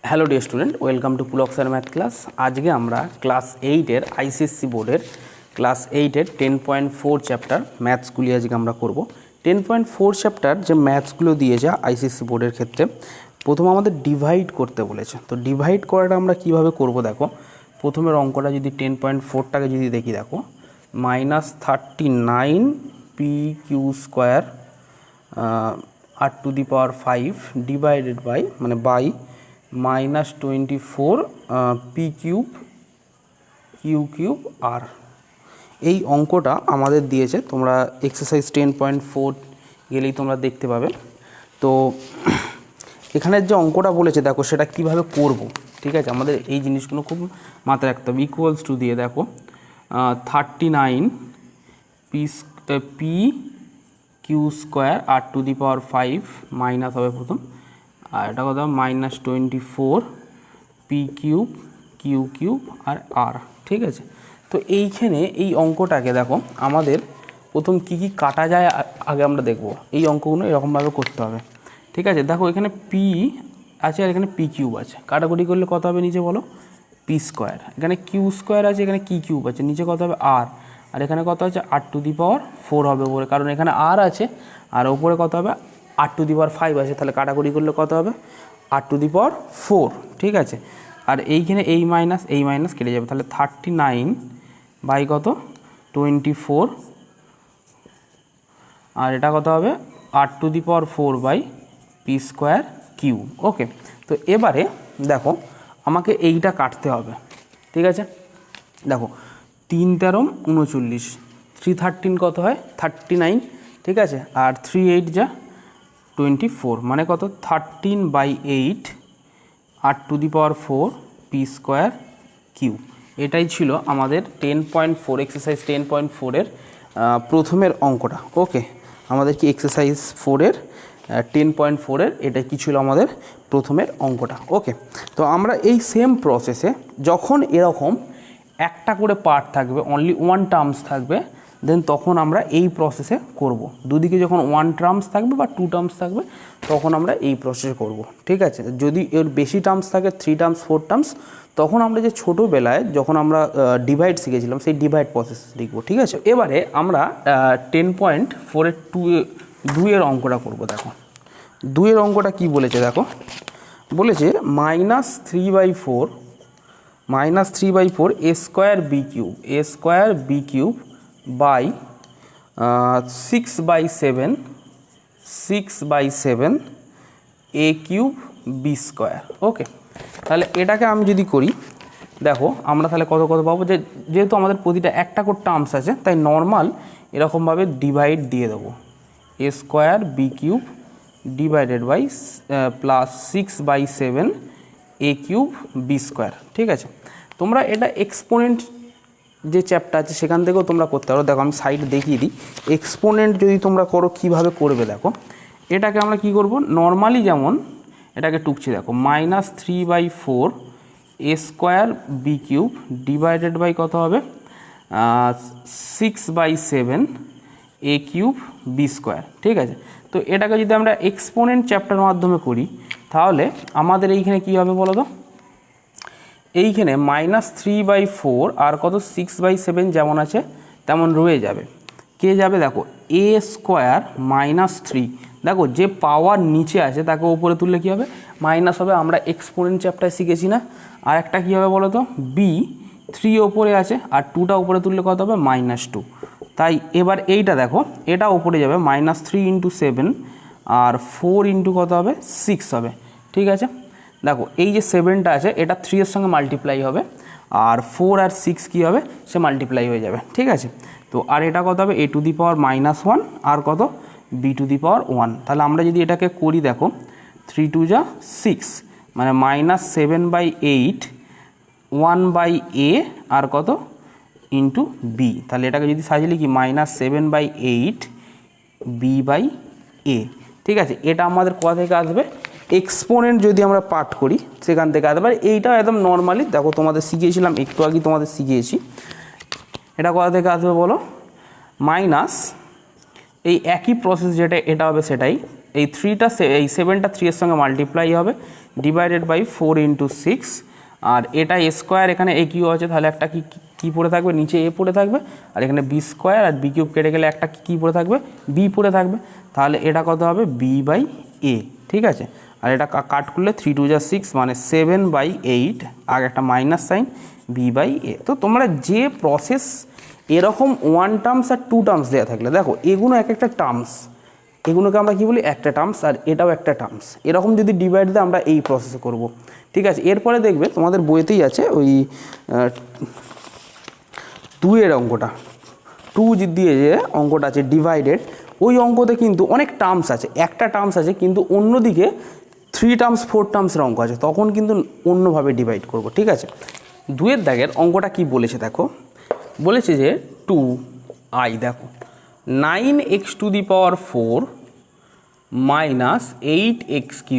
Hello dear student, welcome to Pulak sir math class. আজকে আমরা class 8-এর ICSE বোর্ডের class 8-এর 10.4 chapter ম্যাথসগুলি আজকে আমরা করব। 10.4 চ্যাপ্টার যে ম্যাথসগুলো দিয়েছে আইসিএসসি বোর্ডের ক্ষেত্রে প্রথমে আমাদের ডিভাইড করতে বলেছে। তো ডিভাইড করাটা আমরা কিভাবে করব দেখো। প্রথমের অঙ্কটা যদি 10.4টাকে যদি দেখি, দেখো -39 pq² r⁵ ডিভাইডেড বাই মানে বাই -24 p³ r। এই অঙ্কটা আমাদের দিয়েছে, তোমরা এক্সারসাইজ 10.4 গেলেই তোমরা দেখতে পাবে। তো এখানের যে অঙ্কটা বলেছে দেখো সেটা কিভাবে করব, ঠিক আছে। আমাদের এই জিনিসগুলো খুব মাথায় রাখতে হবে। ইকুয়ালস টু দিয়ে দেখো 39 pq² r⁵ মাইনাস হবে প্রথম, আর এটা কথা -24 p³ আর r, ঠিক আছে। তো এইখানে এই অঙ্কটাকে দেখো আমাদের প্রথম কি কি কাটা যায় আগে আমরা দেখব। এই অঙ্কগুলো এরকমভাবে করতে হবে, ঠিক আছে। দেখো এখানে p আছে আর এখানে p³ আছে, কাটাকুটি করলে কত হবে নিচে বলো, p²। এখানে q² আছে, এখানে q³ আছে, নিচে কত হবে r, আর এখানে কত আছে r⁴ হবে উপরে, কারণ এখানে r আছে আর উপরে কত হবে r⁵ আছে, তাহলে কাটাকুটি করলে কত হবে r⁴, ঠিক আছে। আর এইখানে এই মাইনাস কেটে যাবে, তাহলে 39 বাই কত 24, আর এটা কত হবে r⁴ বাই p², ওকে। তো এবারে দেখো আমাকে এইটা কাটতে হবে, ঠিক আছে। দেখো 3 13 39, 3 13 কত হয় 39, ঠিক আছে। আর 3 8 যা 24, মানে কত 13/8 r⁴ p², এটাই ছিল আমাদের 10.4 এক্সারসাইজ 10.4-এর প্রথমের অঙ্কটা, ওকে। আমাদের কি এক্সারসাইজ 4-এর 10.4-এর এটা কি ছিল আমাদের প্রথমের অঙ্কটা, ওকে। তো আমরা এই সেম প্রসেসে যখন এরকম একটা করে পার্ট থাকবে, অনলি ওয়ান টার্মস থাকবে, দেন তখন আমরা এই প্রসেসে করব। দুদিকে যখন ওয়ান টার্মস থাকবে বা টু টার্মস থাকবে তখন আমরা এই প্রসেসে করব, ঠিক আছে। যদি এর বেশি টার্মস থাকে 3 টার্মস 4 টার্মস, তখন আমরা যে ছোটোবেলায় যখন আমরা ডিভাইড শিখেছিলাম সেই ডিভাইড প্রসেস লিখব, ঠিক আছে। এবারে আমরা 10.4-এর 2-এর অঙ্কটা করব। দেখো 2-এর অঙ্কটা কি বলেছে দেখো, বলেছে -3/4 a²b³ বাই 6/7 a³b², ওকে। তাহলে এটাকে আমি যদি করি দেখো আমরা তাহলে কত পাবো, যেহেতু আমাদের প্রতিটা একটা করে টার্মস আছে তাই নর্মাল এরকমভাবে ডিভাইড দিয়ে দেবো, a²b³ ডিভাইডেড বাই +6/7 a³b², ঠিক আছে। তোমরা এটা এক্সপোনেন্ট যে চ্যাপ্টার আছে সেখান থেকেও তোমরা করতে পারো। দেখো আমি সাইড দেখিয়ে দিই, এক্সপোনেন্ট যদি তোমরা করো কিভাবে করবে দেখো। এটাকে আমরা কি করব, নর্মালি যেমন এটাকে টুকছি, দেখো -3/4 a²b³ ডিভাইডেড বাই কত হবে 6/7 a³b², ঠিক আছে। তো এটাকে যদি আমরা এক্সপোনেন্ট চ্যাপ্টার মাধ্যমে করি তাহলে আমাদের এইখানে কী হবে বলো তো, এইখানে -3/4 আর কত 6/7 যেমন আছে তেমন রয়ে যাবে, কে যাবে দেখো a² - 3, দেখো যে পাওয়ার নিচে আছে তাকে উপরে তুললে কী হবে মাইনাস হবে, আমরা এক্সপোনেন্ট চ্যাপ্টারে শিখেছি না। আর একটা কী হবে বলো তো, b3 ওপরে আছে আর 2টা উপরে তুললে কত হবে -2, তাই এবার এইটা দেখো এটা উপরে যাবে -3 × 7 আর 4 × কত হবে 6 হবে, ঠিক আছে। দেখো এই যে 7টা আছে এটা 3-এর সঙ্গে মাল্টিপ্লাই হবে, আর 4 আর 6 কী হবে সে মাল্টিপ্লাই হয়ে যাবে, ঠিক আছে। তো আর এটা কত হবে a⁻1 আর কত b⁻1, তাহলে আমরা যদি এটাকে করি দেখো 3 2 যা 6, মানে -7/8 1/a আর কত ইন্টু b, তাহলে এটাকে যদি সাজিয়ে লিখি -7/8 b/a, ঠিক আছে। এটা আমাদের কোথা থেকে আসবে, এক্সপোনেন্ট যদি আমরা পাঠ করি সেখান থেকে আসবে। এইটাও একদম নর্মালি দেখো তোমাদের শিখিয়েছিলাম, একটু আগে তোমাদের শিখিয়েছি। এটা কোথা থেকে আসবে বলো, মাইনাস এই একই প্রসেস যেটা এটা হবে সেটাই এই 3টা এই 7টা 3 এর সঙ্গে মাল্টিপ্লাই হবে ডিভাইডেড বাই 4 × 6 আর এটা a স্কোয়ার এখানে a কিউ আছে তাহলে একটা কি পড়ে থাকবে নিচে a পড়ে থাকবে আর এখানে b স্কোয়ার আর b কিউব কেটে গেলে একটা কি পড়ে থাকবে b পড়ে থাকবে তাহলে এটা কত হবে b/a ঠিক আছে আর এটা কাট করলে 3 2 = 6 মানে 7/8 আগে একটা মাইনাস সাইন b/a। তো তোমরা যে প্রসেস এরকম 1 টার্মস আর 2 টার্মস দেওয়া থাকলে দেখো এগুলো এক একটা টার্মস এগুলোকে আমরা কি বলি একটা টার্মস আর এটাও একটা টার্মস এরকম যদি ডিভাইড দেয় আমরা এই প্রসেসে করব ঠিক আছে। এরপরে দেখবে তোমাদের বইতেই আছে ওই 2 এর অঙ্কটা 2 দিয়ে যে অঙ্কটা আছে ডিভাইডেড ওই অঙ্কতে কিন্তু অনেক টার্মস আছে একটা টার্মস আছে কিন্তু অন্যদিকে 3 টার্মস 4 টার্মসের অঙ্ক আছে তখন কিন্তু অন্যভাবে ডিভাইড করব ঠিক আছে। 2 এর দাগের অঙ্কটা কি বলেছে দেখো বলেছে যে 2i দেখো 9x⁴ minus 8x³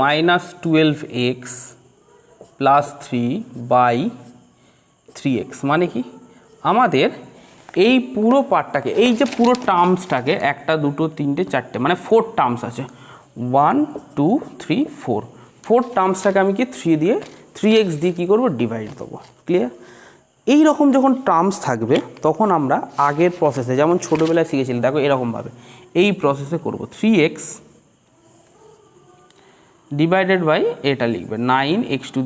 minus 12x plus 3/3x মানে কি আমাদের এই পুরো পার্টটাকে এই যে পুরো টার্মসটাকে 1 2 3 4 মানে 4 টার্মস আছে 1 2 3 4 4 টার্মসটাকে আমি কি 3x দিয়ে কী করবো ডিভাইড দেবো ক্লিয়ার। এই রকম যখন টার্মস থাকবে তখন আমরা আগের প্রসেসে যেমন ছোটোবেলায় শিখেছিলাম দেখো এরকমভাবে এই প্রসেসে করব 3x ডিভাইডেড বাই এটা লিখবে 9x⁴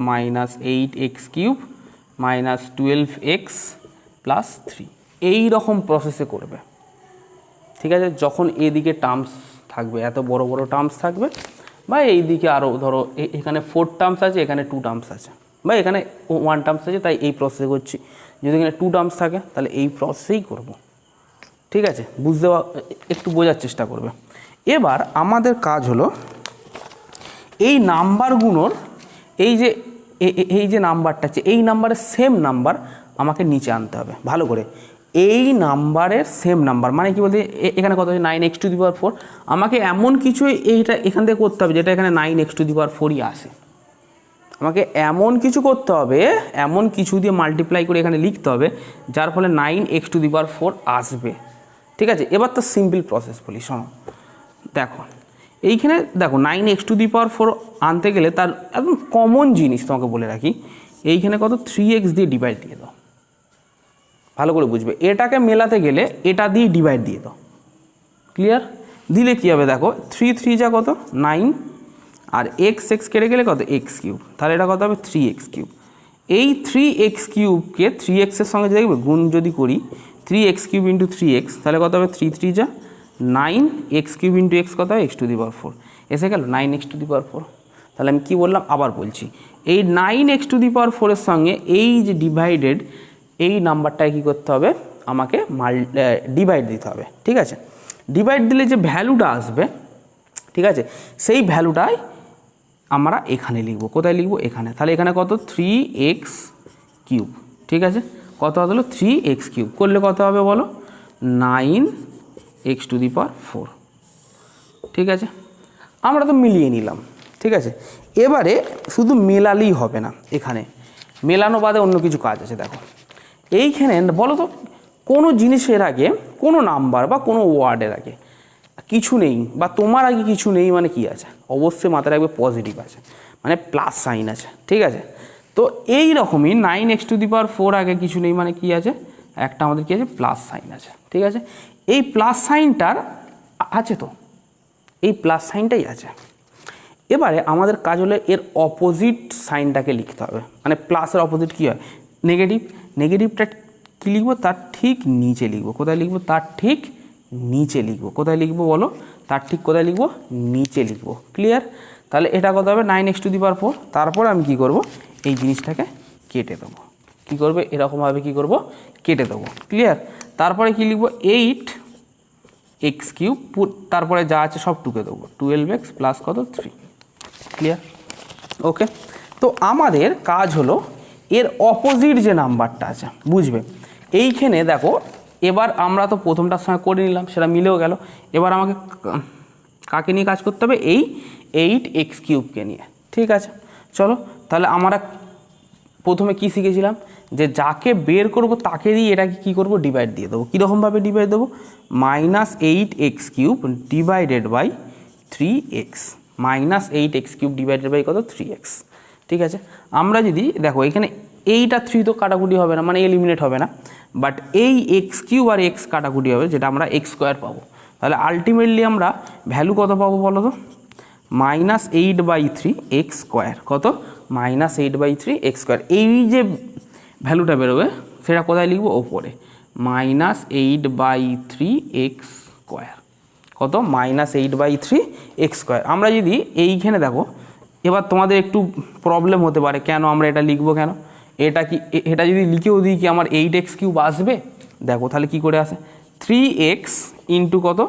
minus 8x³ minus 12x plus 3 এই রকম প্রসেসে করবে ঠিক আছে। যখন এদিকে টার্মস থাকবে এত বড় বড় টার্মস থাকবে বা এই দিকে আরও ধরো এখানে 4 টার্মস আছে এখানে 2 টার্মস আছে বা এখানে 1 টার্মস আছে তাই এই প্রসেসে করছি যদি এখানে 2 টার্মস থাকে তাহলে এই প্রসেসেই করব ঠিক আছে। বুঝতে একটু বোঝার চেষ্টা করবে। এবার আমাদের কাজ হলো এই নাম্বারগুলোর এই যে নাম্বারটা আছে এই নাম্বারের সেম নাম্বার আমাকে নিচে আনতে হবে ভালো করে এই নাম্বারের সেম নাম্বার মানে কি বলতে এখানে কত আছে 9x⁴ আমাকে এমন কিছু এইটা এখান থেকে করতে হবে যেটা এখানে 9x⁴ আসে আমাকে এমন কিছু করতে হবে এমন কিছু দিয়ে মাল্টিপ্লাই করে এখানে লিখতে হবে যার ফলে 9x⁴ আসবে ঠিক আছে। এবার তো সিম্পল প্রসেস বলি শোনো দেখো এইখানে দেখো 9x⁴ আনতে গেলে তার একদম কমন জিনিস তোমাকে বলে রাখি এইখানে কত 3x দিয়ে ডিভাইড দিয়ে দাও ভালো করে বুঝবে এটাকে মেলাতে গেলে এটা দিয়ে ডিভাইড দিয়ে দাও ক্লিয়ার দিলে কী হবে দেখো 3 3 যা কত 9 আর x কেটে গেলে কত x³ তাহলে এটা কত হবে 3x³ এই 3x³ 3x এর সঙ্গে দেখবে গুণ যদি করি 3x³ × 3x তাহলে কত হবে 3 3 যা 9x³ × x কত হবে x⁴ এসে গেল 9x⁴ তাহলে আমি কি বললাম আবার বলছি এই 9x⁴ এর সঙ্গে এই যে ডিভাইডেড এই নাম্বারটাকে কী করতে হবে আমাকে ডিভাইড দিতে হবে ঠিক আছে। ডিভাইড দিলে যে ভ্যালুটা আসবে ঠিক আছে সেই ভ্যালুটাই আমরা এখানে লিখব কোথায় লিখব এখানে তাহলে এখানে কত 3x³ ঠিক আছে কত হলো 3x³ করলে কত হবে বলো 9x⁴ ঠিক আছে আমরা তো মিলিয়ে নিলাম ঠিক আছে। এবারে শুধু মেলালেই হবে না এখানে মেলানো বাদে অন্য কিছু কাজ আছে দেখো এইখানে বলো তো কোনো জিনিসের আগে কোনো নাম্বার বা কোনো ওয়ার্ডের আগে কিছু নেই বা তোমার আগে কিছু নেই মানে কি আছে অবশ্যই মাথায় রাখবে পজিটিভ আছে মানে প্লাস সাইন আছে ঠিক আছে। তো এই রকমই 9x⁴ আগে কিছু নেই মানে কি আছে একটা আমাদের কি আছে প্লাস সাইন আছে ঠিক আছে। এই প্লাস সাইনটার আছে তো এই প্লাস সাইনটাই আছে এবারে আমাদের কাজ হলো এর অপোজিট সাইনটাকে লিখতে হবে মানে প্লাসের অপোজিট কী হয় নেগেটিভ নেগেটিভটা কী লিখবো তার ঠিক নিচে লিখবো কোথায় লিখবো তার ঠিক নিচে লিখবো কোথায় লিখবো বলো তার ঠিক কোথায় লিখবো নিচে লিখবো ক্লিয়ার। তাহলে এটা কত হবে 9x⁴ তারপর আমি কি করব এই জিনিসটাকে কেটে দেবো কী করবে এরকমভাবে কি করব কেটে দেবো ক্লিয়ার। তারপরে কি লিখবো 8x³ তারপরে যা আছে সব টুকে দেবো 12x প্লাস কত 3 ক্লিয়ার ওকে। তো আমাদের কাজ হলো এর অপোজিট যে নাম্বারটা আছে বুঝবে এইখানে দেখো এবার আমরা তো প্রথমটার সঙ্গে করে নিলাম সেটা মিলেও গেল এবার আমাকে কাকে নিয়ে কাজ করতে হবে এই 8x³ নিয়ে ঠিক আছে। চলো তাহলে আমরা প্রথমে কি শিখেছিলাম যে যাকে বের করব তাকে দিয়ে এটাকে কী করবো ডিভাইড দিয়ে দেবো। কীরকমভাবে ডিভাইড দেবো, -8x³ divided by 3x, -8x³ divided by কত 3x। ঠিক আছে, আমরা যদি দেখো এখানে এইটা 3 তো কাটাকুটি হবে না, মানে এলিমিনেট হবে না, বাট এই x³ আর x কাটাকুটি হবে, যেটা আমরা x² পাবো। তাহলে আলটিমেটলি আমরা ভ্যালু কত পাবো বলো তো, -8/3x², কত -8/3x²। এই যে ভ্যালুটা বেরোবে সেটা কোথায় লিখবো, ওপরে -8/3x², কত -8/3x²। আমরা যদি এইখানে দেখো, এবার তোমাদের একটু প্রবলেম হতে পারে কেন আমরা এটা লিখবো, কেন এটা কি, এটা যদি লিখেও দিই কি আমার 8x³ আসবে, দেখো তাহলে কি করে আসে, 3x ইন্টু কত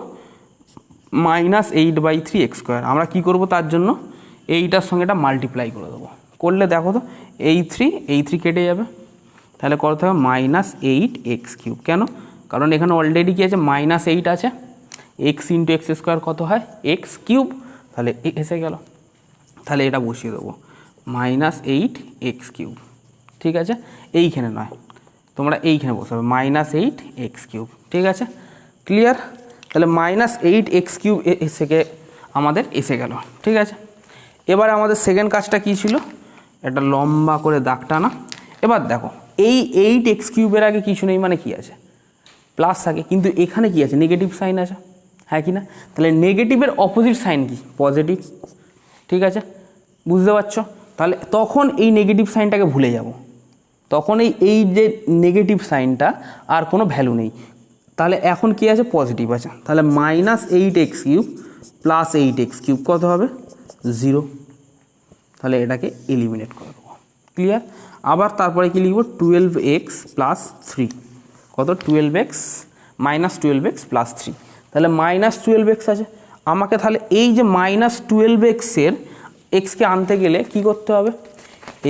-8/3x²। আমরা কি করব তার জন্য এইটার সঙ্গে এটা মাল্টিপ্লাই করে দেবো, করলে দেখো তো এই 3 কেটে যাবে, তাহলে কত হবে -8x³। কেন, কারণ এখানে অলরেডি কি আছে, -8 আছে, x ইন্টু x² কত হয় x³, তাহলে এসে গেল, তাহলে এটা বসিয়ে দেবো -8x³। ঠিক আছে, এইখানে নয়, তোমরা এইখানে বসাবে -8x³। ঠিক আছে, ক্লিয়ার। তাহলে -8x³ আমাদের এসে গেল। ঠিক আছে, এবার আমাদের সেকেন্ড কাজটা কি ছিল, একটা লম্বা করে দাগ টানা। এবার দেখো এই 8x³ আগে কিছু নেই, মানে কি আছে, প্লাস থাকে, কিন্তু এখানে কি আছে, নেগেটিভ সাইন আছে, হ্যাঁ কি না, তাহলে নেগেটিভের অপোজিট সাইন কি, পজিটিভ। ঠিক আছে, বুঝতে পারছো, তাহলে তখন এই নেগেটিভ সাইনটাকে ভুলে যাব, তখন এই যে নেগেটিভ সাইনটা আর কোনো ভ্যালু নেই, তাহলে এখন কি আছে, পজিটিভ আছে, তাহলে -8x³ প্লাস 8x³ কত হবে 0, তাহলে এটাকে এলিমিনেট করে দেবো। ক্লিয়ার। আবার তারপরে কি লিখব, 12x প্লাস 3, কত 12x -12x প্লাস 3, তাহলে -12x আছে আমাকে, তাহলে এই যে -12x এর এক্সকে আনতে গেলে কি করতে হবে,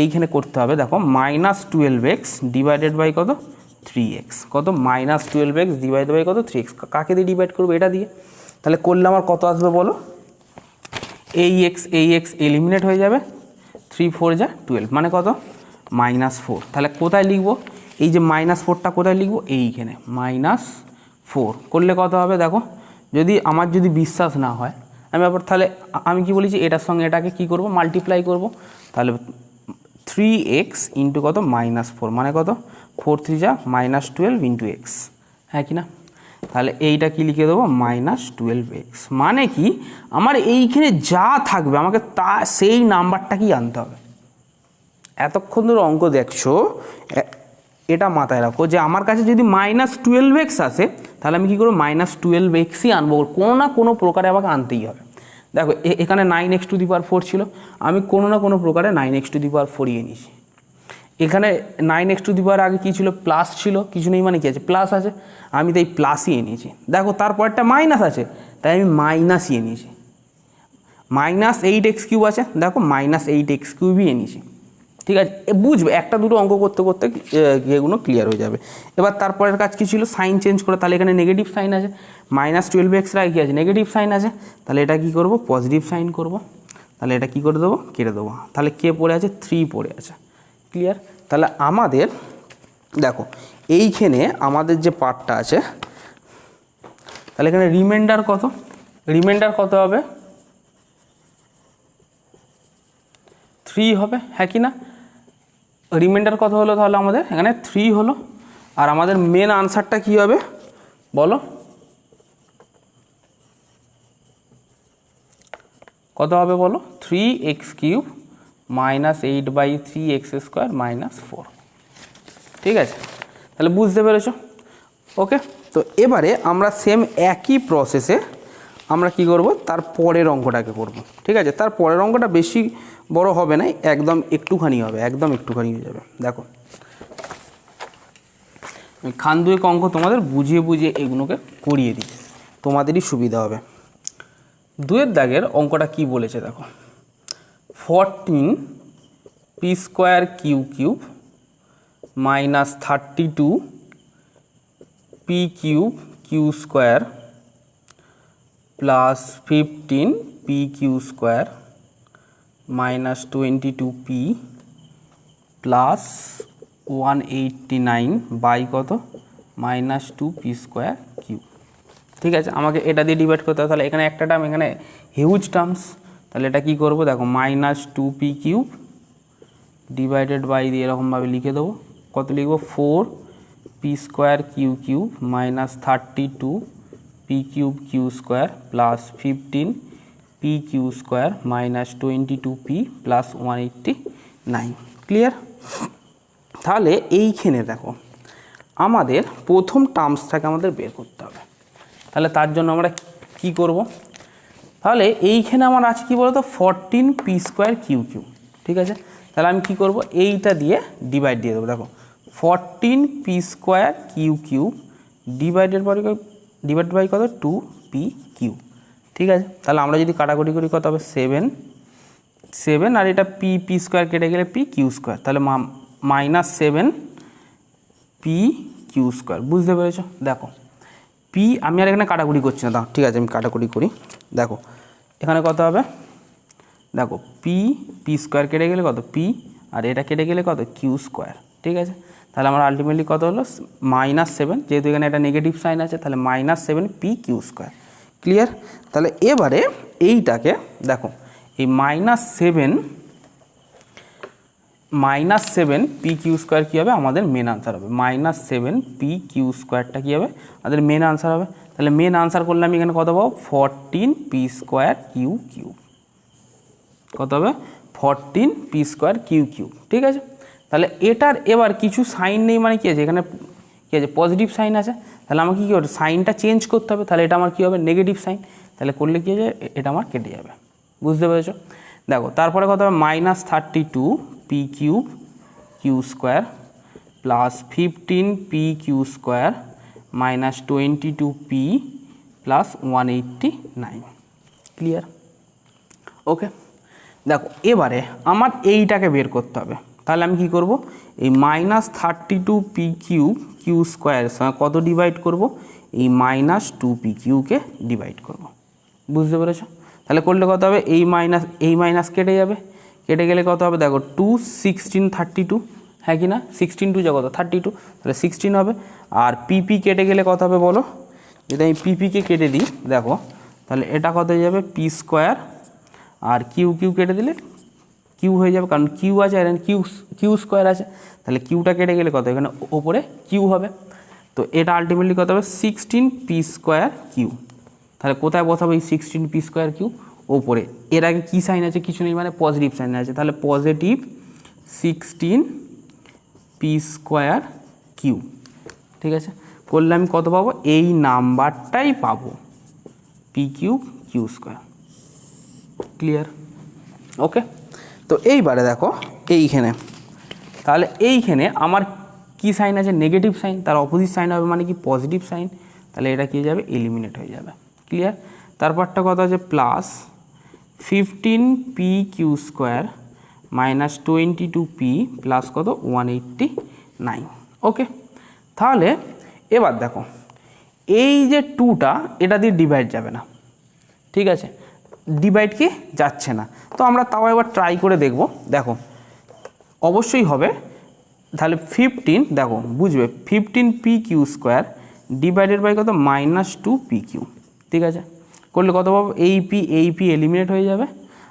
এইখানে করতে হবে, দেখো -12x ডিভাইডেড বাই কত 3x, কত -12x ডিভাইডেড বাই কত 3x, কাকে দিয়ে ডিভাইড করবো, এটা দিয়ে, তাহলে করলে আমার কত আসবে বলো, এই x এলিমিনেট হয়ে যাবে, 3 4 যা 12, মানে কত -4। তাহলে কোথায় লিখবো, এই যে -4টা কোথায় লিখবো, এইখানে -4 করলে কত হবে, দেখো যদি আমার যদি বিশ্বাস না হয়, আমি আবার তাহলে আমি কি বলেছি, এটার সঙ্গে এটাকে কি করব, মাল্টিপ্লাই করব, তাহলে 3x ইন্টু কত -4, মানে কত 4 3 যা -12 ইন্টু এক্স, হ্যাঁ কি না, তাহলে এইটা কি লিখে দেবো -12x, মানে কি আমার এইখানে যা থাকবে আমাকে তা সেই নাম্বারটাকেই আনতে হবে। এতক্ষণ ধরে অঙ্ক দেখছো, এটা মাথায় রাখো যে আমার কাছে যদি -12x আসে, তাহলে আমি কী করবো, -12xই আনবো, কোনো না কোনো প্রকারে আমাকে আনতেই হবে। দেখো এখানে 9x⁴ ছিল, আমি কোনো না কোনো প্রকারে 9x⁴ নিয়েছি। এখানে 9x⁴ আগে কী ছিল, প্লাস ছিল, কিছু নেই মানে কি আছে, প্লাস আছে, আমি তাই প্লাসই নিয়েছি। দেখো তারপরটা মাইনাস আছে, তাই আমি মাইনাসই নিয়েছি। -8x³ আছে, দেখো -8x³ নিয়েছি। ঠিক আছে, বুঝবে, একটা দুটো অঙ্ক করতে করতে এগুলো ক্লিয়ার হয়ে যাবে। এবার তারপরের কাজ কী ছিল, সাইন চেঞ্জ করে, তাহলে এখানে নেগেটিভ সাইন আছে, -12x আগে কী আছে, নেগেটিভ সাইন আছে, তাহলে এটা কী করব, পজিটিভ সাইন করব, তাহলে এটা কী করে দেবো, কেটে দেবো, তাহলে কে পড়ে আছে, 3 পড়ে আছে। ক্লিয়ার। তাহলে আমাদের দেখো এইখানে আমাদের যে পার্টটা আছে, তাহলে এখানে রিমাইন্ডার কত হবে, 3 হবে, হ্যাঁ কি না, রিমাইন্ডার কত হলো, তাহলে আমাদের এখানে 3 হলো, আর আমাদের মেন আনসারটা কি হবে বলো, কত হবে বলো, 3x³ -8/3x² -4। ঠিক আছে, তাহলে বুঝতে পেরেছো, ওকে। তো এবারে আমরা সেম একই প্রসেসে আমরা কি করব, তার পরের অঙ্কটাকে করব। ঠিক আছে, তার পরের অঙ্কটা বেশি বড় হবে না, একদম একটুখানি হবে, একদম একটুখানি হয়ে যাবে। দেখো খান দুয়েক অঙ্ক তোমাদের বুঝিয়ে বুঝিয়ে এগুলোকে করিয়ে দিই, তোমাদেরই সুবিধা হবে। 2 দাগের অঙ্কটা কি বলেছে দেখো, 14p²q³ -32p³ plus 15p³ -22p plus 189 by কত -2p²কিউব। ঠিক আছে, আমাকে এটা দিয়ে ডিভাইড করতে হবে। তাহলে এখানে একটা টার্ম, এখানে হিউজ টার্মস, তাহলে এটা কি করব দেখো -2p³ ডিভাইডেড বাই দিয়ে এরকমভাবে লিখে দেবো। কত লিখব 4p²q³ -32p³ plus 15p³ -22p plus 189। Clear? তাহলে এইখানে দেখো আমাদের প্রথম টার্মসটাকে আমাদের বের করতে হবে। তাহলে তার জন্য আমরা কি করব, তাহলে এইখানে আমার আছে কি বলতো 14p²q³। ঠিক আছে, তাহলে আমি কি করব, এইটা দিয়ে ডিভাইড দিয়ে দেবো। দেখো 14p²q³ ডিভাইডেড বাই কত 2p³ ঠিক আছে, তাহলে আমরা যদি কাটাকুটি করি কত হবে 7 আর এটা p² কেটে গেলে p², তাহলে -7p³। বুঝতে পেরেছো? দেখো পি, আমি আর এখানে কাটাকুটি করছি না, দাও ঠিক আছে আমি কাটাকুটি করি। দেখো এখানে কত হবে, দেখো p² কেটে গেলে কত p, আর এটা কেটে গেলে কত q²। ঠিক আছে, তাহলে আমার আলটিমেটলি কত হলো -7, যেহেতু এখানে একটা নেগেটিভ সাইন আছে তাহলে -7p³। ক্লিয়ার? তাহলে এবারে এইটাকে দেখো এই -7p³ কী হবে আমাদের মেন আনসার হবে। -7p³টা কী হবে আমাদের মেন আনসার হবে। তাহলে মেন আনসার করলে আমি এখানে কত পাবো 14p²q³। কত হবে 14p²q³। ঠিক আছে, তাহলে এটার এবার কিছু সাইন নেই, মানে কী আছে এখানে কী আছে পজিটিভ সাইন আছে, তাহলে আমাকে কী হবে সাইনটা চেঞ্জ করতে হবে। তাহলে এটা আমার কী হবে নেগেটিভ সাইন, তাহলে করলে কী হবে এটা আমার কেটে যাবে। বুঝতে পেরেছো? দেখো তারপরে কত হবে -32p³ plus 15p³ -22p plus 189। Clear? ওকে, দেখো এবারে আমার এইটাকে বের করতে হবে। তাহলে আমি কি করব, এই -32p³ সঙ্গে কত ডিভাইড করব, এই -2p³ ডিভাইড করব। বুঝতে পেরেছো? তাহলে করলে কত হবে এই মাইনাস কেটে যাবে, কেটে গেলে কত হবে দেখো 2 16 32, হ্যাঁ কি না 16 2 যা কত 32, তাহলে 16 হবে। আর পিপি কেটে গেলে কত হবে বলো, যদি আমি পিপিকে কেটে দিই দেখো তাহলে এটা কত হয়ে যাবে p², আর কিউ কেটে দিলে কিউ হয়ে যাবে, কারণ কিউ আছে আর কিউ² আছে, তাহলে কিউটা কেটে গেলে কত এখানে ওপরে কিউ হবে। তো এটা আলটিমেটলি কত হবে 16p²q। তাহলে কোথায় বসাবো এই 16p²q ওপরে, এর আগে কী সাইন আছে কিছু নেই, মানে পজিটিভ সাইন আছে, তাহলে পজিটিভ 16p²q। ঠিক আছে, করলে আমি কত পাবো এই নাম্বারটাই পাবো p³q²। ক্লিয়ার? ওকে, তো এইবারে দেখো এইখানে, তাহলে এইখানে আমার কি সাইন আছে নেগেটিভ সাইন, তার অপোজিট সাইন হবে মানে কি পজিটিভ সাইন, তাহলে এটা কী যাবে এলিমিনেট হয়ে যাবে। ক্লিয়ার? তারপরটা কত আছে প্লাস 15p² -22p প্লাস কত 189। ওকে, তাহলে এবার দেখো এই যে 2টা এটা দিয়ে ডিভাইড যাবে না। ঠিক আছে, ডিভাইড কি যাচ্ছে না, তো আমরা তাও এবার ট্রাই করে দেখব। দেখো অবশ্যই হবে, তাহলে 15 দেখো বুঝবে 15p² ডিভাইডেড বাই কত -2pq। ঠিক আছে, করলে কত পাবো এই পি এলিমিনেট হয়ে যাবে,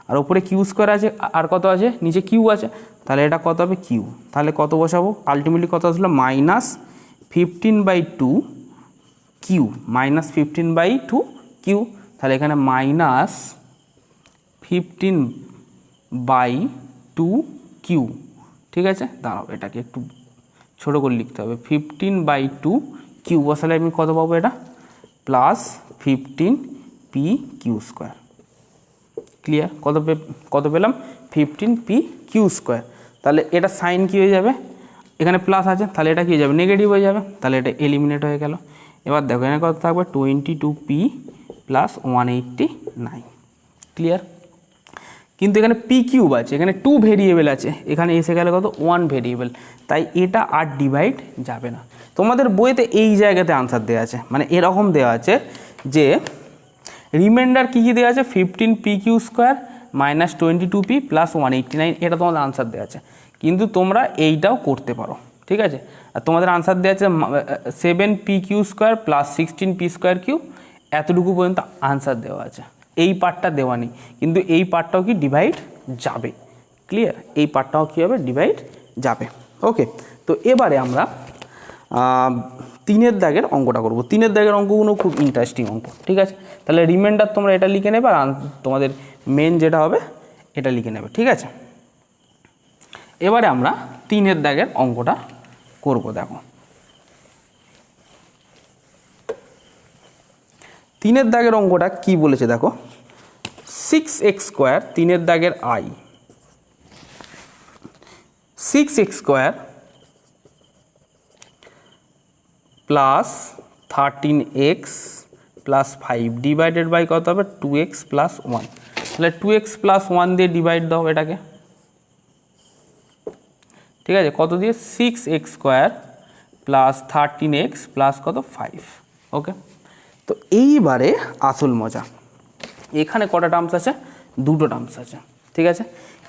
আর ওপরে q² আছে আর কত আছে নিচে কিউ আছে, তাহলে এটা কত হবে কিউ। তাহলে কত বসাবো আলটিমেটলি কত আসলো -15/2 কিউ, -15/2 কিউ। তাহলে এখানে -15/2 কিউ। ঠিক আছে, দাঁড়াও এটাকে একটু ছোটো করে লিখতে হবে, 15/2 কিউ বসালে আমি কত পাবো এটা প্লাস 15p²। ক্লিয়ার? কত পেলাম 15p²। তাহলে এটা সাইন কি হয়ে যাবে, এখানে প্লাস আছে তাহলে এটা কি হয়ে যাবে নেগেটিভ হয়ে যাবে, তাহলে এটা এলিমিনেট হয়ে গেল। এবার দেখো এখানে কত থাকবে 22p প্লাস 189। ক্লিয়ার? কিন্তু এখানে p³ আছে, এখানে 2 ভেরিয়েবল আছে, এখানে এসে গেলে কত 1 ভেরিয়েবল, তাই এটা আর ডিভাইড যাবে না। তোমাদের বইতে এই জায়গাতে আনসার দেওয়া আছে, মানে এরকম দেওয়া আছে যে রিমাইন্ডার কী দেওয়া আছে 15p² মাইনাস 22p প্লাস 189, এটা তোমাদের আনসার দেওয়া আছে। কিন্তু তোমরা এইটাও করতে পারো, ঠিক আছে। আর তোমাদের আনসার দেওয়া আছে 7pq² প্লাস 16p², এতটুকু পর্যন্ত আনসার দেওয়া আছে। এই পার্টটা দেওয়া নেই, কিন্তু এই পার্টটাও কি ডিভাইড যাবে, ক্লিয়ার? এই পার্টটাও কী হবে, ডিভাইড যাবে। ওকে, তো এবারে আমরা 3-এর দাগের অঙ্কটা করব। 3-এর দাগের অঙ্কগুলো খুব ইন্টারেস্টিং অঙ্ক, ঠিক আছে। তাহলে রিমাইন্ডার তোমরা এটা লিখে নেবে, আর তোমাদের মেন যেটা হবে এটা লিখে নেবে, ঠিক আছে। এবারে আমরা 3-এর দাগের অঙ্কটা করব। দেখো 3-এর দাগের অঙ্কটা কি বলেছে, দেখো 6x² 3-এর দাগের I, 6x² প্লাস 13x প্লাস 5 ডিভাইডেড বাই কত হবে, 2x প্লাস 1। তাহলে 2x প্লাস 1 দিয়ে ডিভাইড দাও এটাকে, ঠিক আছে। কত দিয়ে, 6x² প্লাস 13x প্লাস কত, 5। ওকে, তো এইবারে আসল মজা, এখানে কটা টার্মস আছে, দুটো টার্মস আছে, ঠিক আছে।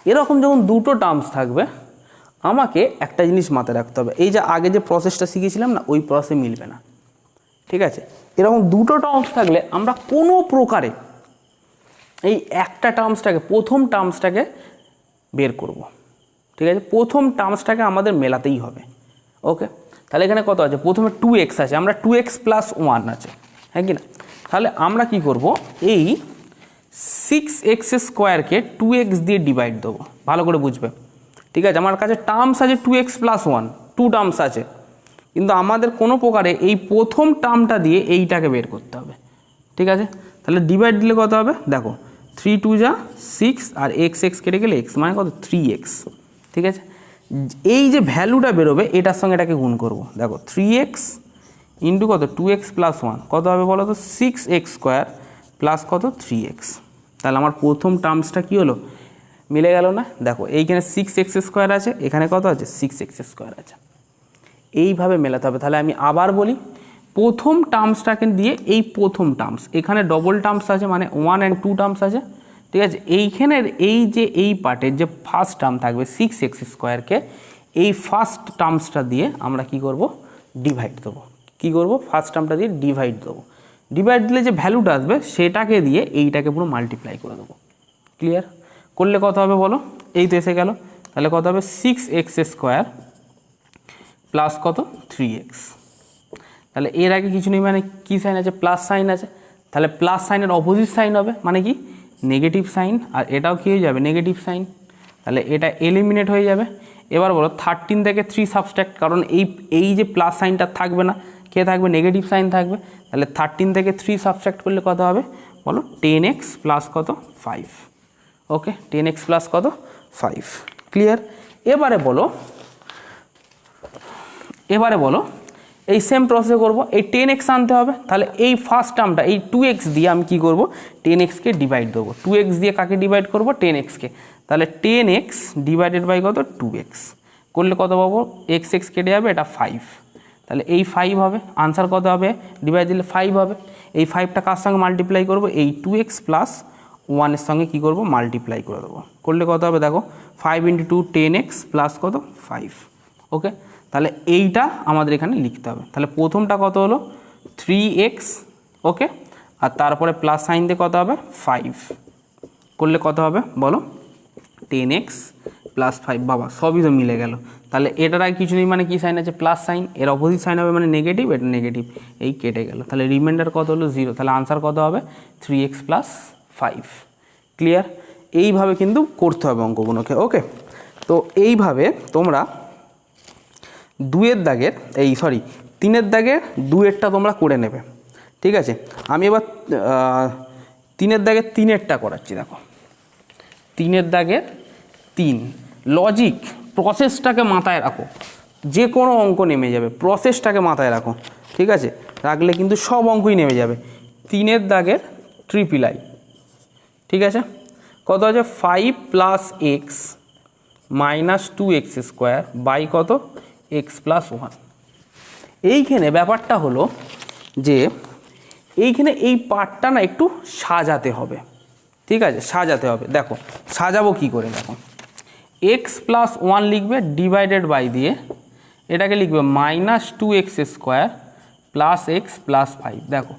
এরকম যখন দুটো টার্মস থাকবে, আমাকে একটা জিনিস মাথায় রাখতে হবে, এই যে আগে যে প্রসেসটা শিখেছিলাম না, ওই প্রসেস মিলবে না, ঠিক আছে। এরকম দুটো টার্মস থাকলে আমরা কোনো প্রকারে এই একটা টার্মসটাকে, প্রথম টার্মসটাকে বের করব, ঠিক আছে। প্রথম টার্মসটাকে আমাদের মেলাতেই হবে। ওকে, তাহলে এখানে কত আছে, প্রথমে 2x আছে, আমরা 2x প্লাস 1 আছে, হ্যাঁ কি না। তাহলে আমরা কি করব, এই 6x² 2x দিয়ে ডিভাইড দেবো, ভালো করে বুঝবে, ঠিক আছে। আমার কাছে টার্মস আছে 2x প্লাস 1, 2 টার্মস আছে, কিন্তু আমাদের কোনো প্রকারে এই প্রথম টার্মটা দিয়ে এইটাকে বের করতে হবে, ঠিক আছে। তাহলে ডিভাইড দিলে কত হবে, দেখো 3 2 যা 6, আর x কেটে গেলে x, মানে কত 3x, ঠিক আছে। এই যে ভ্যালুটা বেরোবে এটার সঙ্গে এটাকে গুণ করব, দেখো 3x ইন্টু কত 2x প্লাস 1, কত হবে বলো তো, 6x² প্লাস কত 3x। তাহলে আমার প্রথম টার্মসটা কি হলো, মিলে গেল না। দেখো এইখানে 6x² আছে, এখানে কত আছে, 6x² আছে। এইভাবে মেলাতে হবে। তাহলে আমি আবার বলি, প্রথম টার্মসটাকে দিয়ে এই প্রথম টার্মস, এখানে ডবল টার্মস আছে, মানে 1 and 2 টার্মস আছে, ঠিক আছে। এইখানের এই যে এই পার্টের যে ফার্স্ট টার্ম থাকবে 6x² এই ফার্স্ট টার্মসটা দিয়ে আমরা কি করব, ডিভাইড দেবো। কী করব, ফার্স্ট টার্মটা দিয়ে ডিভাইড দেবো। ডিভাইড দিলে যে ভ্যালুটা আসবে সেটাকে দিয়ে এইটাকে পুরো মাল্টিপ্লাই করে দেবো, ক্লিয়ার? করলে কত হবে বলো, এই তো এসে গেল। তাহলে কত হবে, 6x² প্লাস কত 3x। তাহলে এর আগে কিছু নেই, মানে কি সাইন আছে, প্লাস সাইন আছে। তাহলে প্লাস সাইনের অপোজিট সাইন হবে, মানে কি নেগেটিভ সাইন, আর এটাও কী হয়ে যাবে, নেগেটিভ সাইন। তাহলে এটা এলিমিনেট হয়ে যাবে। এবার বলো 13 থেকে 3 সাবস্ট্রাক্ট, কারণ এই যে প্লাস সাইনটা থাকবে না, কে থাকবে, নেগেটিভ সাইন থাকবে। তাহলে 13 থেকে 3 সাবস্ট্রাক্ট করলে কত হবে বলো, 10x প্লাস কত 5। ওকে, 10x প্লাস কত 5, ক্লিয়ার? এবারে বলো এই সেম প্রসেস করব, এই 10x আনতে হবে। তাহলে এই ফার্স্ট টার্মটা এই 2x দিয়ে আমি কি করব, 10xকে ডিভাইড দেবো। 2x দিয়ে কাকে ডিভাইড করব, 10xকে। তাহলে 10x ডিভাইডেড বাই কত 2x করলে কত পাবো, x কেটে যাবে, এটা 5। তাহলে এই 5 হবে, আনসার কত হবে, ডিভাইড দিলে 5 হবে। এই 5টা কার সঙ্গে মাল্টিপ্লাই করব, এই 2x প্লাস 1 সঙ্গে কি করব, মাল্টিপ্লাই করে দেবো। করলে কত হবে, দেখো 5 × 2 10x প্লাস কত 5। ওকে, তাহলে এইটা আমাদের এখানে লিখতে হবে। তাহলে প্রথমটা কত হলো 3x, ওকে, আর তারপরে প্লাস সাইন দিয়ে কত হবে 5, করলে কত হবে বলো, 10x প্লাস 5। বাবা সবই তো মিলে গেল। তাহলে এটার আর কিছু নেই, মানে কি সাইন আছে, প্লাস সাইন, এর অপোজিট সাইন হবে মানে নেগেটিভ, এটা নেগেটিভ, এই কেটে গেল। তাহলে রিমাইন্ডার কত হলো 0। তাহলে আনসার কত হবে 3x প্লাস 5, ক্লিয়ার? এইভাবে কিন্তু করতে হবে অঙ্কগুলোকে। ওকে, তো এইভাবে তোমরা 2-এর দাগের, 3-এর দাগের 2-এরটা তোমরা করে নেবে, ঠিক আছে। আমি এবার 3-এর দাগের 3-এরটা করাচ্ছি। দেখো 3-এর দাগের 3, লজিক প্রসেসটাকে মাথায় রাখো, যে কোনো অঙ্ক নেমে যাবে, প্রসেসটাকে মাথায় রাখো, ঠিক আছে। রাখলে কিন্তু সব অঙ্কই নেমে যাবে। 3-এর দাগের ট্রিপল আই, ঠিক আছে। কত আছে, 5 + x মাইনাস 2x² বাই কত x প্লাস 1। এইখানে ব্যাপারটা হলো যে এইখানে এই পার্টটা না একটু সাজাতে হবে, ঠিক আছে, সাজাতে হবে। দেখো সাজাবো কি করে, দেখো এক্স প্লাস ওয়ান লিখবে ডিভাইডেড বাই দিয়ে এটাকে লিখবে -2x square plus x plus 5। দেখো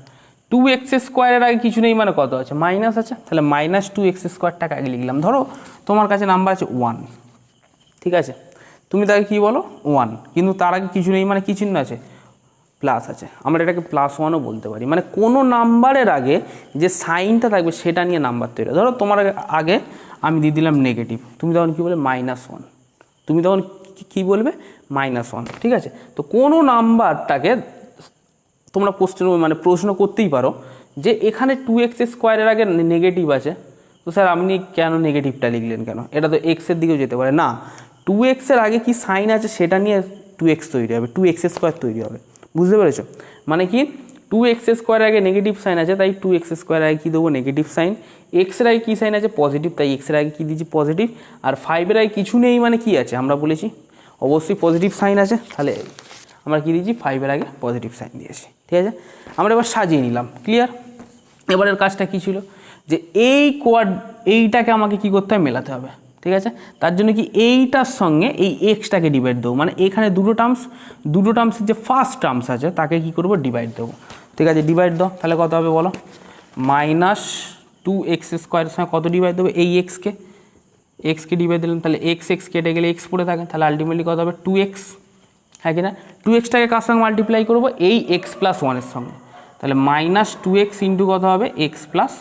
2x স্কোয়ারের আগে কিছু নেই মানে কত আছে, মাইনাস আছে, তাহলে -2x স্কোয়ারটাকে আগে লিখলাম। ধরো তোমার কাছে নাম্বার আছে 1, ঠিক আছে, তুমি তাকে কী বলো 1, কিন্তু তার আগে কিছু নেই মানে কী চিহ্ন আছে, প্লাস আছে। আমরা এটাকে +1ও বলতে পারি। মানে কোনো নাম্বারের আগে যে সাইনটা থাকবে সেটা নিয়ে নাম্বার তৈরি। ধরো তোমার আগে আমি দিয়ে দিলাম নেগেটিভ, তুমি তখন কী বলবে -1, তুমি তখন কী বলবে -1, ঠিক আছে। তো কোনো নাম্বারটাকে তোমরা প্রশ্ন করতেই পারো যে এখানে 2x স্কোয়ারের আগে নেগেটিভ আছে, তো স্যার আপনি কেন নেগেটিভটা লিখলেন কেন, এটা তো এক্সের দিকেও যেতে পারে না। 2x এর আগে কি সাইন আছে সেটা নিয়ে 2x তৈরি হবে, 2x স্কোয়ার তৈরি হবে, বুঝতে পেরেছো? মানে কি 2x স্কোয়ারের আগে নেগেটিভ সাইন আছে, তাই 2x স্কোয়ারের আগে কী দেবো, নেগেটিভ সাইন। এক্সের আগে কী সাইন আছে, পজিটিভ, তাই এক্সের আগে কী দিয়েছি, পজিটিভ। আর 5-এর আগে কিছু নেই মানে কি আছে, আমরা বলেছি অবশ্যই পজিটিভ সাইন আছে, তাহলে আমরা কী দিয়েছি, 5-এর আগে পজিটিভ সাইন দিয়েছি, ঠিক আছে। আমরা এবার সাজিয়ে নিলাম, ক্লিয়ার। এবারের কাজটা কী ছিল, যে এইটাকে আমাকে কী করতে হবে, মেলাতে হবে, ঠিক আছে। তার জন্য কি এইটার সঙ্গে এই এক্সটাকে ডিভাইড দেবো, মানে এখানে দুটো টার্মসের যে ফার্স্ট টার্মস আছে তাকে কি করব, ডিভাইড দেবো, ঠিক আছে। ডিভাইড দাও, তাহলে কত হবে বলো, -2x স্কোয়ারের সঙ্গে কত ডিভাইড দেবো, এই এক্সকে ডিভাইড দিলাম, তাহলে এক্স কেটে গেলে এক্স পড়ে থাকে, তাহলে আলটিমেটলি কত হবে 2x, হ্যাঁ কি না। 2xটাকে কার সঙ্গে মাল্টিপ্লাই করবো, এই x + 1 এর সঙ্গে, তাহলে -2x ইন্টু কত হবে, x +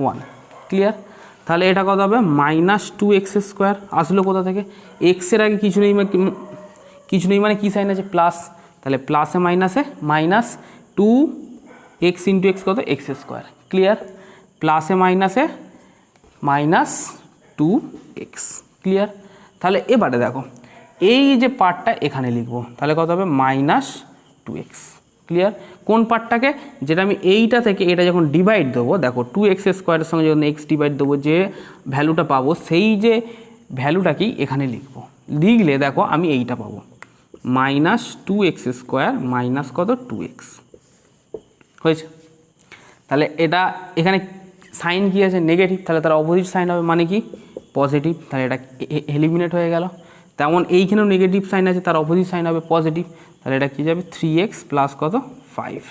1, ক্লিয়ার। তাহলে এটা কত হবে, -2x স্কোয়ার আসলো কোথা থেকে, এক্সের আগে কিছু নেই মানে কী সাইন আছে, প্লাস, তাহলে প্লাসে মাইনাসে -2x ইন্টু এক্স কত, x স্কোয়ার, ক্লিয়ার। প্লাসে মাইনাসে -2x, ক্লিয়ার। তাহলে এবারে দেখো এই যে পার্টটা এখানে লিখবো, তাহলে কত হবে, -2x, ক্লিয়ার। কোন পার্টটাকে, যেটা আমি এইটা থেকে এটা যখন ডিভাইড দেবো, দেখো 2x স্কোয়ারের সঙ্গে যখন x ডিভাইড দেবো যে ভ্যালুটা পাবো, সেই যে ভ্যালুটাকেই এখানে লিখবো। লিখলে দেখো আমি এইটা পাবো, -2x স্কোয়ার মাইনাস কত, 2x হয়েছে। তাহলে এটা এখানে সাইন কী আছে, নেগেটিভ, তাহলে তার অপোজিট সাইন হবে মানে কি, পজিটিভ, তাহলে এটা এলিমিনেট হয়ে গেল। তেমন এইখানেও নেগেটিভ সাইন আছে, তার অপোজিট সাইন হবে পজিটিভ, তাহলে এটা কী যাবে, 3x প্লাস কত, 5,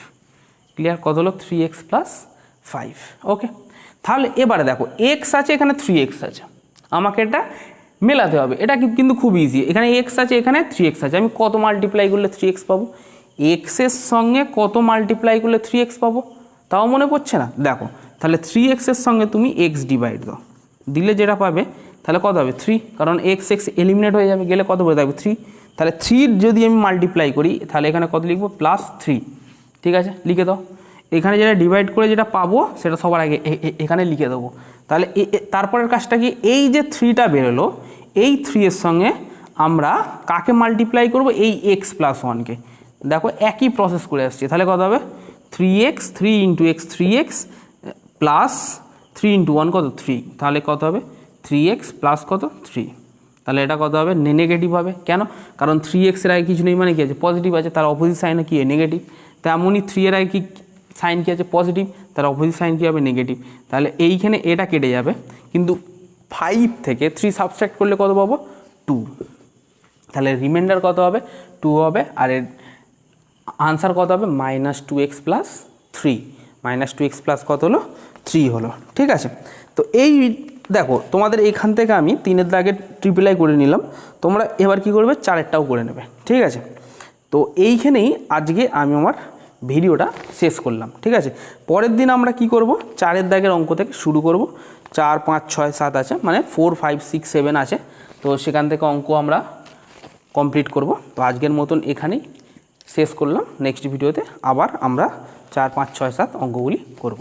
ক্লিয়ার। কত হলো, 3x + 5, ওকে। তাহলে এবারে দেখো x আছে, এখানে 3x আছে, আমাকে এটা মেলাতে হবে। এটা কিন্তু খুব ইজি, এখানে x আছে, এখানে 3x আছে, আমি কত মাল্টিপ্লাই করলে 3x পাবো, x এর সঙ্গে কত মাল্টিপ্লাই করলে 3x পাবো, তাও মনে পড়ছে না। দেখো তাহলে 3x এর সঙ্গে তুমি x ডিভাইড দাও, দিলে যেটা পাবে তাহলে কত হবে, 3, কারণ x এলিমিনেট হয়ে যাবে, গেলে কত পড়ে থাকবে, 3। তাহলে 3 যদি আমি মাল্টিপ্লাই করি তাহলে এখানে কত লিখবো, +3, ঠিক আছে, লিখে দাও। এখানে যেটা ডিভাইড করে যেটা পাবো সেটা সবার আগে এখানে লিখে দেবো। তাহলে তারপরের কাজটা কি, এই যে 3টা বেরোলো, এই 3 এর সঙ্গে আমরা কাকে মাল্টিপ্লাই করব, এই x + 1কে। দেখো একই প্রসেস করে আসছে, তাহলে কত হবে, 3x 3 × x 3x প্লাস 3 × 1 কত, 3, তাহলে কত হবে, 3x প্লাস কত, 3, তাহলে এটা কত হবে, নেগেটিভ হবে। কেন, কারণ 3x এর আগে কিছু নেই মানে কি আছে, পজিটিভ আছে, তার অপোজিট সাইন কি, নেগেটিভ। তেমনই 3 এর আগে কি সাইন কি আছে, পজিটিভ, তার অপোজিট সাইন কী হবে, নেগেটিভ। তাহলে এইখানে এটা কেটে যাবে, কিন্তু 5 থেকে 3 সাবস্ট্রাক্ট করলে কত পাবো, 2, তাহলে রিমাইন্ডার কত হবে, 2 হবে। আর এর আনসার কত হবে, -2x + 3, -2x প্লাস কত হলো, 3 হলো, ঠিক আছে। তো এই দেখো তোমাদের এইখান থেকে আমি 3-এর দাগে ট্রিপল করে নিলাম, তোমরা এবার কি করবে, 4-এরটাও করে নেবে, ঠিক আছে। তো এইখানেই আজকে আমি আমার ভিডিওটা শেষ করলাম, ঠিক আছে। পরের দিন আমরা কি করব, 4-এর দাগের অঙ্ক থেকে শুরু করব। 4, 5, 6, 7 আছে, মানে 4, 5, 6, 7 আছে, তো সেখান থেকে অঙ্ক আমরা কমপ্লিট করব। তো আজকের মতন এখানেই শেষ করলাম, নেক্সট ভিডিওতে আবার আমরা 4, 5, 6, 7 অঙ্কগুলি করব।